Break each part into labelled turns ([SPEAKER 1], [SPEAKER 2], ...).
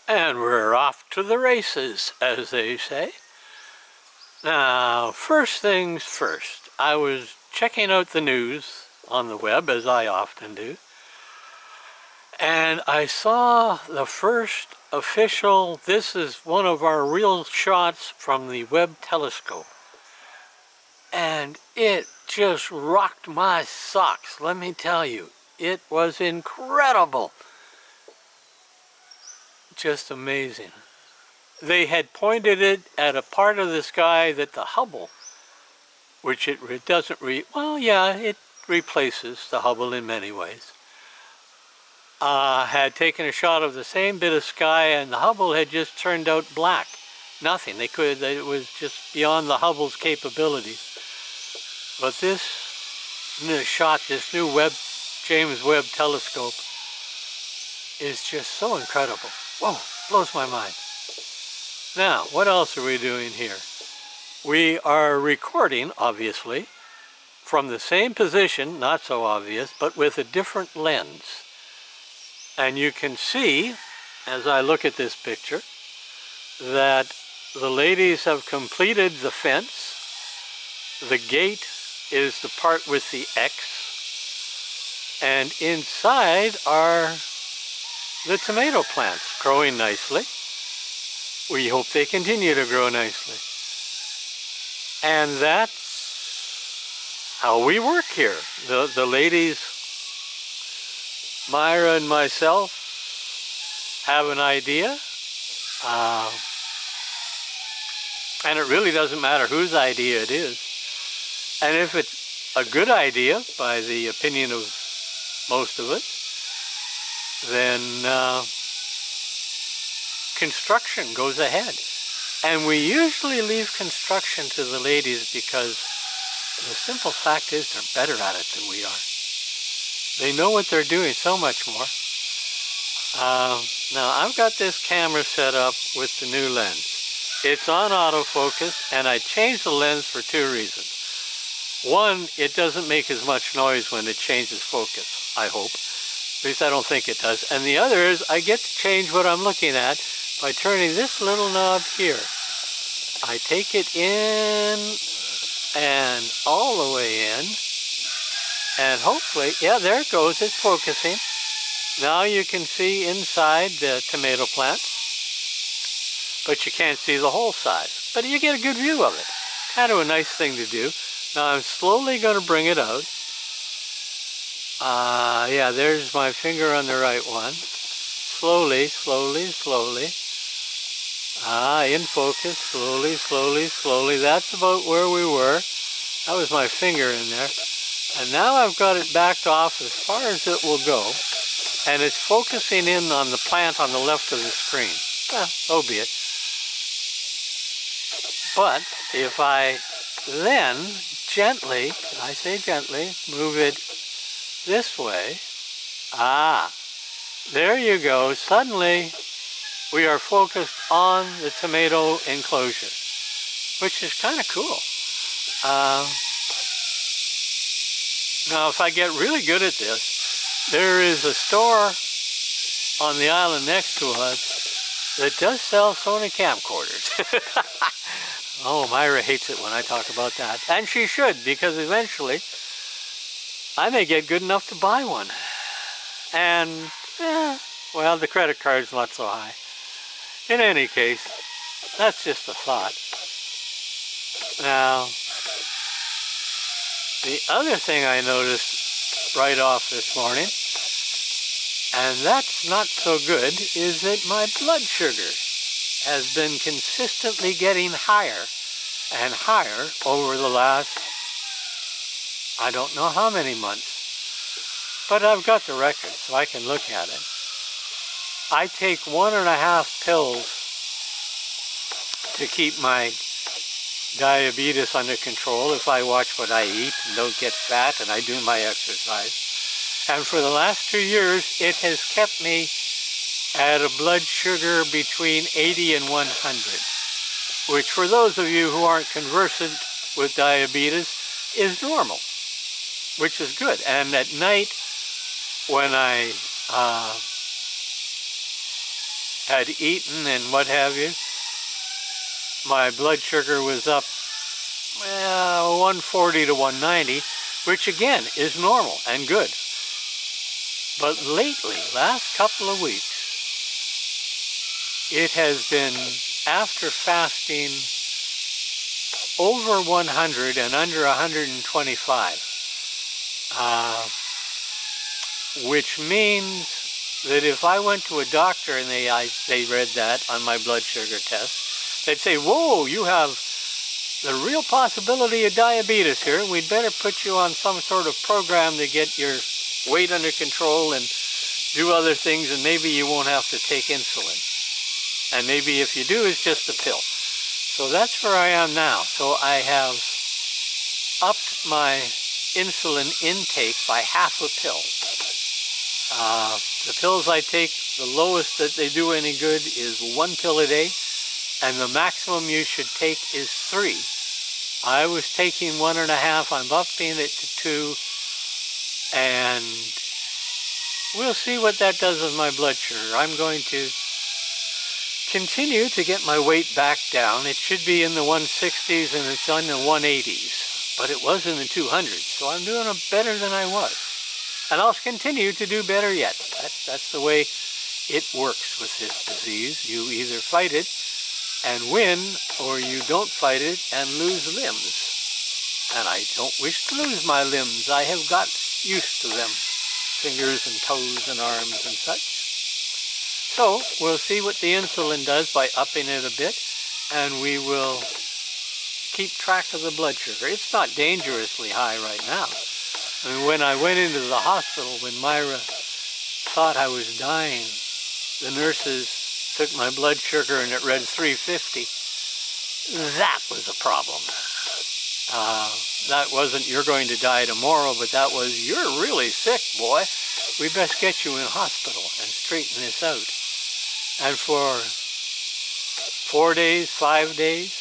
[SPEAKER 1] And we're off to the races, as they say. Now, first things first, I was checking out the news on the web, as I often do, and I saw the first official, this is one of our real shots from the Webb telescope, and it just rocked my socks, let me tell you. It was incredible. Just amazing. They had pointed it at a part of the sky that the Hubble, which it doesn't well, yeah, it replaces the Hubble in many ways, had taken a shot of the same bit of sky, and the Hubble had just turned out black. Nothing. It was just beyond the Hubble's capabilities. But this shot, this new James Webb telescope, is just so incredible. Whoa, blows my mind. Now, what else are we doing here? We are recording, obviously, from the same position, not so obvious, but with a different lens. And you can see, as I look at this picture, that the ladies have completed the fence. The gate is the part with the X. And inside are the tomato plants growing nicely. We hope they continue to grow nicely. And that's how we work here. The ladies, Myra and myself, have an idea. And it really doesn't matter whose idea it is. And if it's a good idea, by the opinion of most of us, then construction goes ahead. And we usually leave construction to the ladies because the simple fact is they're better at it than we are. They know what they're doing so much more. Now I've got this camera set up with the new lens. It's on autofocus, and I changed the lens for two reasons. One, it doesn't make as much noise when it changes focus, I hope. At least I don't think it does. And the other is I get to change what I'm looking at by turning this little knob here. I take it in and all the way in, and hopefully, yeah, there it goes, it's focusing. Now you can see inside the tomato plant, but you can't see the whole size. But you get a good view of it. Kind of a nice thing to do. Now I'm slowly going to bring it out. Yeah, there's my finger on the right one. Slowly, slowly, slowly. In focus, slowly, slowly, slowly. That's about where we were. That was my finger in there. And now I've got it backed off as far as it will go. And it's focusing in on the plant on the left of the screen. Well, so be it. But if I then gently, I say gently, move it this way, there you go. Suddenly we are focused on the tomato enclosure, which is kind of cool. Now if I get really good at this, there is a store on the island next to us that does sell Sony camcorders. Oh, Myra hates it when I talk about that. And she should, because eventually I may get good enough to buy one. And, well, the credit card's not so high. In any case, that's just a thought. Now, the other thing I noticed right off this morning, and that's not so good, is that my blood sugar has been consistently getting higher and higher over the last, I don't know how many months. But I've got the record, so I can look at it. I take 1.5 pills to keep my diabetes under control if I watch what I eat and don't get fat and I do my exercise. And for the last 2 years, it has kept me at a blood sugar between 80 and 100, which for those of you who aren't conversant with diabetes is normal, which is good. And at night, when I had eaten and what have you, my blood sugar was up 140 to 190, which again is normal and good. But lately, last couple of weeks, it has been, after fasting over 100 and under 125, which means that if I went to a doctor and they read that on my blood sugar test, they'd say, whoa, you have the real possibility of diabetes here. We'd better put you on some sort of program to get your weight under control and do other things, and maybe you won't have to take insulin. And maybe if you do, it's just a pill. So that's where I am now. So I have upped my insulin intake by half a pill. The pills I take, the lowest that they do any good is 1 pill a day, and the maximum you should take is 3. I was taking 1.5, I'm upping it to 2, and we'll see what that does with my blood sugar. I'm going to continue to get my weight back down. It should be in the 160s and it's in the 180s, but it was in the 200s, so I'm doing better than I was. And I'll continue to do better yet. That's the way it works with this disease. You either fight it and win, or you don't fight it and lose limbs. And I don't wish to lose my limbs. I have got used to them. Fingers and toes and arms and such. So we'll see what the insulin does by upping it a bit, and we will keep track of the blood sugar. It's not dangerously high right now. I mean, when I went into the hospital, when Myra thought I was dying, the nurses took my blood sugar and it read 350. That was a problem. That wasn't, you're going to die tomorrow, but that was, you're really sick, boy. We best get you in hospital and straighten this out. And for 4 days, 5 days,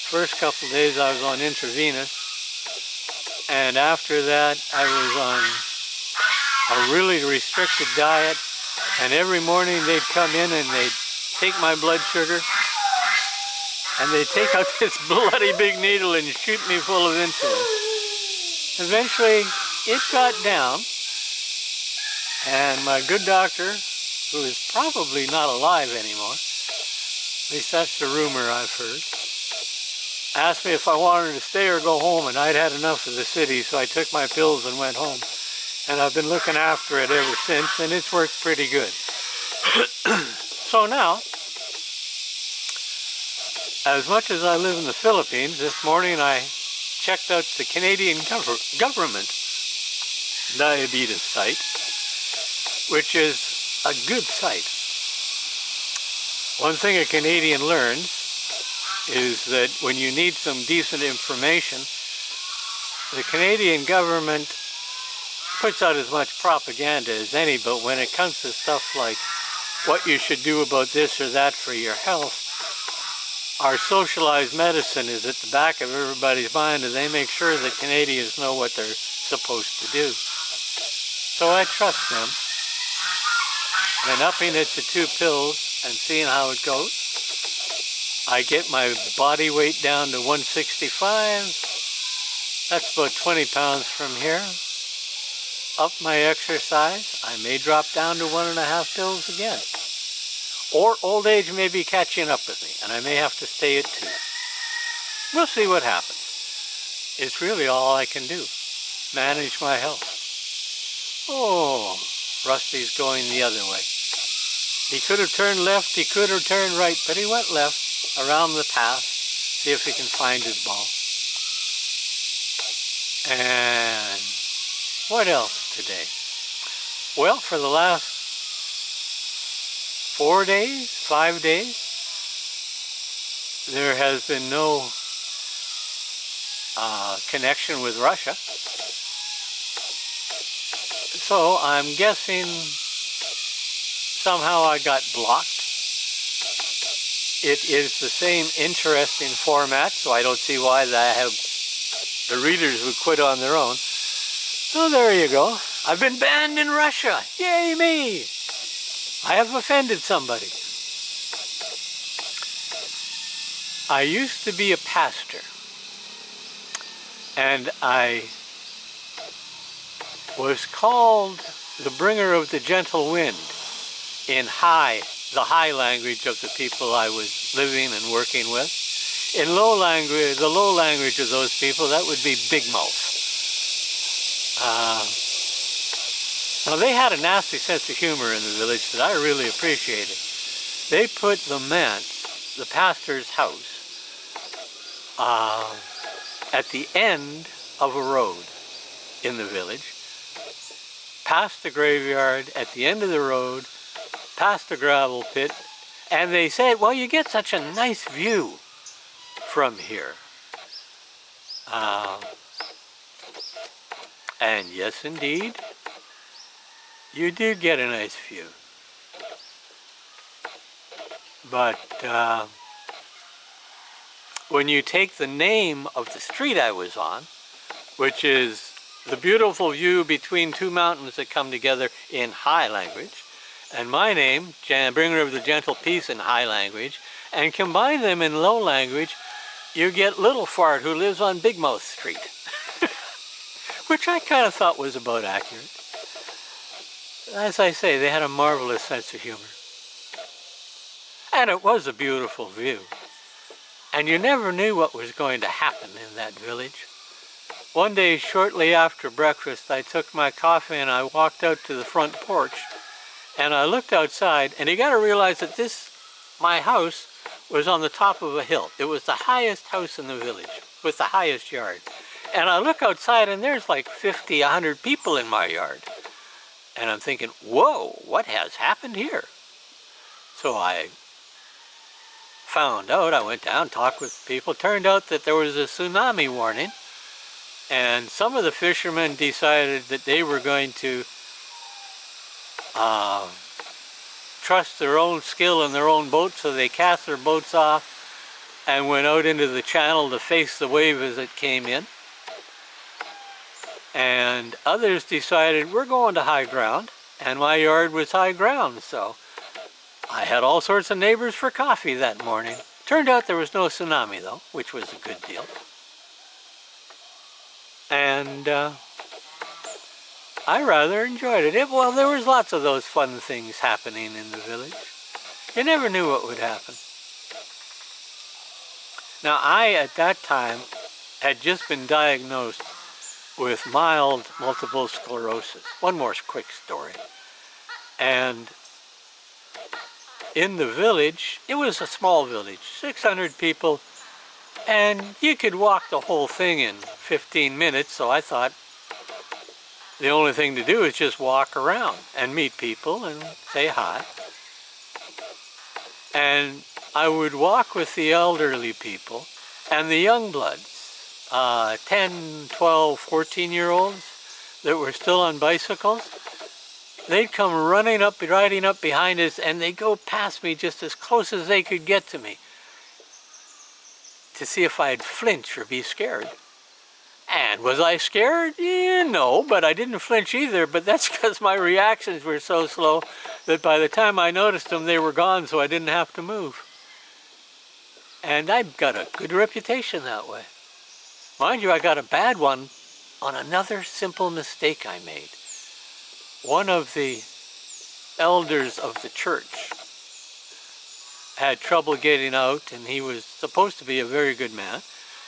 [SPEAKER 1] first couple of days I was on intravenous. And after that, I was on a really restricted diet. And every morning they'd come in and they'd take my blood sugar. And they'd take out this bloody big needle and shoot me full of insulin. Eventually, it got down. And my good doctor, who is probably not alive anymore, at least that's the rumor I've heard, asked me if I wanted to stay or go home, and I'd had enough of the city, so I took my pills and went home. And I've been looking after it ever since, and it's worked pretty good. So now, as much as I live in the Philippines, this morning I checked out the Canadian government diabetes site, which is a good site. One thing a Canadian learns is that when you need some decent information, the Canadian government puts out as much propaganda as any, but when it comes to stuff like what you should do about this or that for your health, our socialized medicine is at the back of everybody's mind, and they make sure that Canadians know what they're supposed to do. So I trust them. And upping it to 2 pills and seeing how it goes. I get my body weight down to 165. That's about 20 pounds from here. Up my exercise. I may drop down to 1.5 pills again. Or old age may be catching up with me, and I may have to stay at 2. We'll see what happens. It's really all I can do. Manage my health. Oh, Rusty's going the other way. He could have turned left, he could have turned right, but he went left around the path, see if he can find his ball. And what else today? Well, for the last 4 days, 5 days, there has been no connection with Russia. So I'm guessing somehow I got blocked. It is the same interesting format, so I don't see why the readers would quit on their own. So there you go. I've been banned in Russia. Yay me! I have offended somebody. I used to be a pastor, and I was called the bringer of the gentle wind in the high language of the people I was living and working with. In low language, the low language of those people, that would be big mouth. Now they had a nasty sense of humor in the village that I really appreciated. They put the pastor's house, at the end of a road in the village, past the graveyard, at the end of the road, past the gravel pit, and they said, well, you get such a nice view from here. And yes, indeed, you do get a nice view. But when you take the name of the street I was on, which is the beautiful view between two mountains that come together in high language, and my name, bringer of the gentle peace in high language, and combine them in low language, you get Little Fart, who lives on Big Mouth Street, which I kind of thought was about accurate. As I say, they had a marvelous sense of humor. And it was a beautiful view. And you never knew what was going to happen in that village. One day, shortly after breakfast, I took my coffee and I walked out to the front porch. And I looked outside, and you got to realize that my house was on the top of a hill. It was the highest house in the village, with the highest yard. And I look outside, and there's like 50, 100 people in my yard. And I'm thinking, whoa, what has happened here? So I found out, I went down, talked with people. Turned out that there was a tsunami warning. And some of the fishermen decided that they were going to trust their own skill in their own boat, so they cast their boats off and went out into the channel to face the wave as it came in. And others decided, we're going to high ground, and my yard was high ground, so I had all sorts of neighbors for coffee that morning. Turned out there was no tsunami though, which was a good deal. And I rather enjoyed it. Well, there was lots of those fun things happening in the village. You never knew what would happen. Now, I, at that time, had just been diagnosed with mild multiple sclerosis. One more quick story. And in the village, it was a small village, 600 people, and you could walk the whole thing in 15 minutes, so I thought, the only thing to do is just walk around and meet people and say hi. And I would walk with the elderly people and the young bloods, 10, 12, 14-year-olds that were still on bicycles. They'd come riding up behind us, and they'd go past me just as close as they could get to me to see if I'd flinch or be scared. And was I scared? Yeah, no, but I didn't flinch either, but that's because my reactions were so slow that by the time I noticed them, they were gone, so I didn't have to move. And I've got a good reputation that way. Mind you, I got a bad one on another simple mistake I made. One of the elders of the church had trouble getting out, and he was supposed to be a very good man,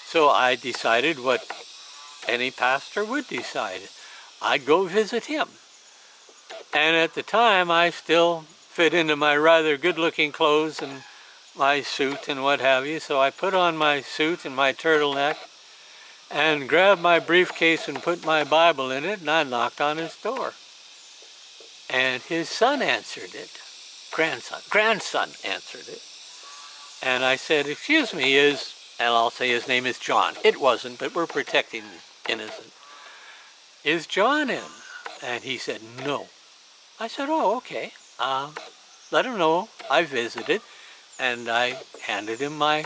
[SPEAKER 1] so I decided what any pastor would decide. I'd go visit him. And at the time, I still fit into my rather good-looking clothes and my suit and what have you, so I put on my suit and my turtleneck and grabbed my briefcase and put my Bible in it, and I knocked on his door. And his son answered it. Grandson answered it. And I said, excuse me, and I'll say his name is John. It wasn't, but we're protecting the innocent. Is John in? And he said, no. I said, oh, okay. Let him know I visited. And I handed him no,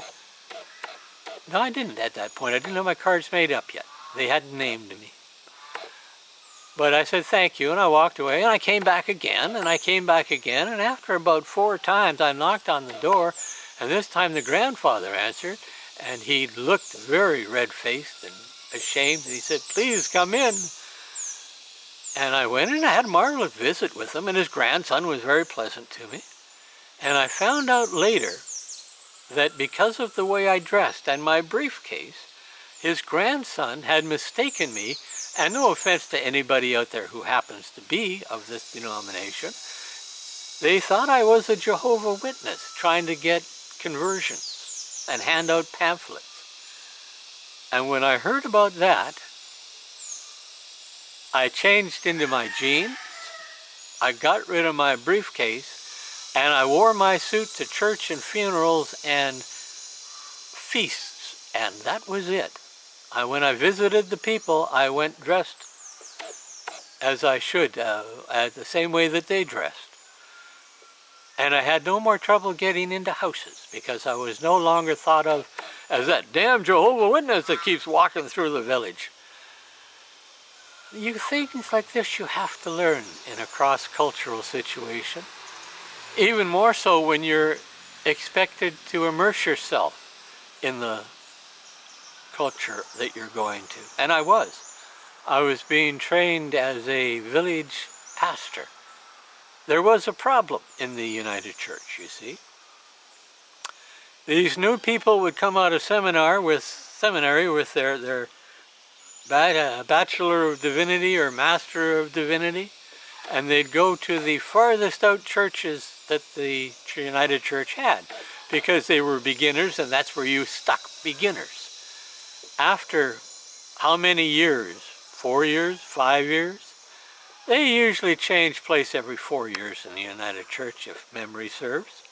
[SPEAKER 1] I didn't at that point. I didn't have my cards made up yet. They hadn't named me. But I said, thank you, and I walked away, and I came back again, and I came back again, and after about 4 times, I knocked on the door, And this time the grandfather answered, and he looked very red-faced and ashamed, and he said, "Please come in." And I went and I had a marvelous visit with him, and his grandson was very pleasant to me. And I found out later that because of the way I dressed and my briefcase, his grandson had mistaken me, and no offense to anybody out there who happens to be of this denomination, they thought I was a Jehovah's Witness trying to get conversions and hand out pamphlets. And when I heard about that, I changed into my jeans, I got rid of my briefcase, and I wore my suit to church and funerals and feasts, and that was it. When I visited the people, I went dressed as I should, the same way that they dressed. And I had no more trouble getting into houses because I was no longer thought of as that damn Jehovah's Witness that keeps walking through the village. Things like this you have to learn in a cross-cultural situation. Even more so when you're expected to immerse yourself in the culture that you're going to. And I was. I was being trained as a village pastor. There was a problem in the United Church, you see. These new people would come out of seminary with their Bachelor of Divinity or Master of Divinity, and they'd go to the farthest out churches that the United Church had because they were beginners, and that's where you stuck beginners. After how many years? 4 years? 5 years? They usually change place every 4 years in the United Church, if memory serves.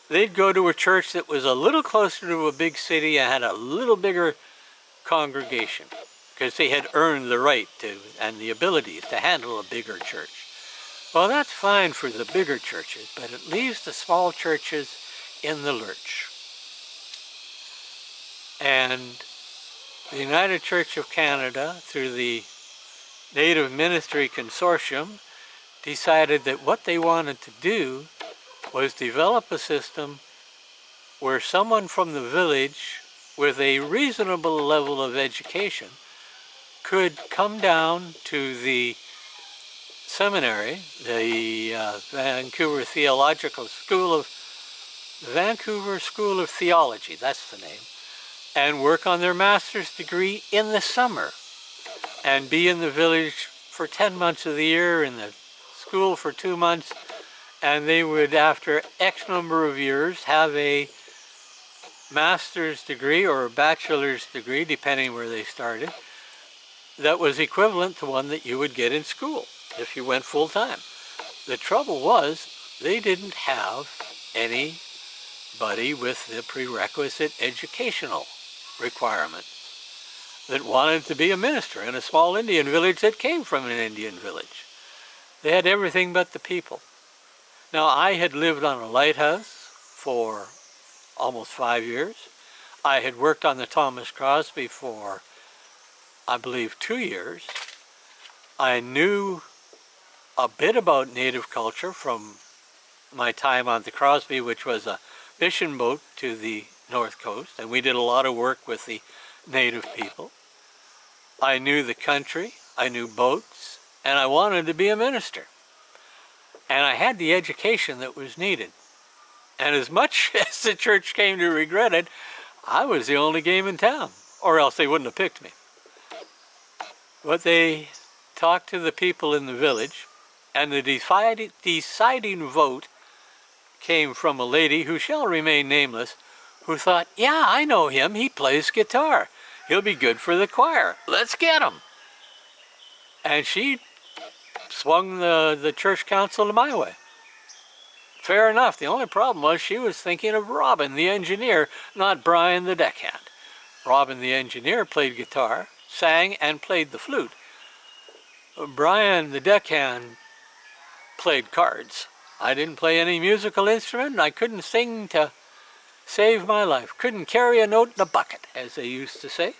[SPEAKER 1] They'd go to a church that was a little closer to a big city and had a little bigger congregation because they had earned the right to and the ability to handle a bigger church. Well, that's fine for the bigger churches, but it leaves the small churches in the lurch. And the United Church of Canada, through the Native Ministry Consortium, decided that what they wanted to do was develop a system where someone from the village with a reasonable level of education could come down to the seminary, the Vancouver School of Theology, that's the name, and work on their master's degree in the summer and be in the village for 10 months of the year, in the school for 2 months, and they would, after X number of years, have a master's degree or a bachelor's degree, depending where they started, that was equivalent to one that you would get in school if you went full-time. The trouble was they didn't have anybody with the prerequisite educational requirement that wanted to be a minister in a small Indian village that came from an Indian village. They had everything but the people. Now, I had lived on a lighthouse for almost 5 years. I had worked on the Thomas Crosby for, I believe, 2 years. I knew a bit about native culture from my time on the Crosby, which was a mission boat to the North Coast, and we did a lot of work with the native people. I knew the country, I knew boats, and I wanted to be a minister. And I had the education that was needed. And as much as the church came to regret it, I was the only game in town, or else they wouldn't have picked me. But they talked to the people in the village, and the deciding vote came from a lady who shall remain nameless, who thought, yeah, I know him, he plays guitar. He'll be good for the choir. Let's get him. And she swung the church council to my way. Fair enough. The only problem was she was thinking of Robin, the engineer, not Brian, the deckhand. Robin, the engineer, played guitar, sang, and played the flute. Brian, the deckhand, played cards. I didn't play any musical instrument, and I couldn't sing to save my life. Couldn't carry a note in a bucket, as they used to say.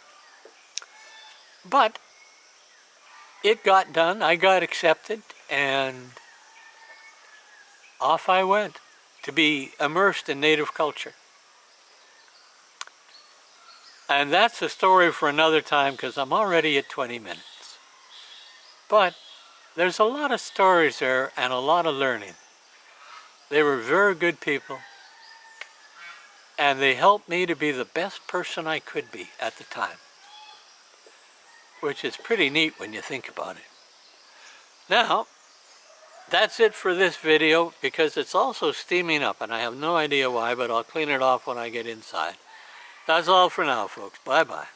[SPEAKER 1] But it got done. I got accepted, and off I went to be immersed in native culture. And that's a story for another time because I'm already at 20 minutes. But there's a lot of stories there and a lot of learning. They were very good people, and they helped me to be the best person I could be at the time, which is pretty neat when you think about it. Now, that's it for this video because it's also steaming up, and I have no idea why, but I'll clean it off when I get inside. That's all for now, folks. Bye-bye.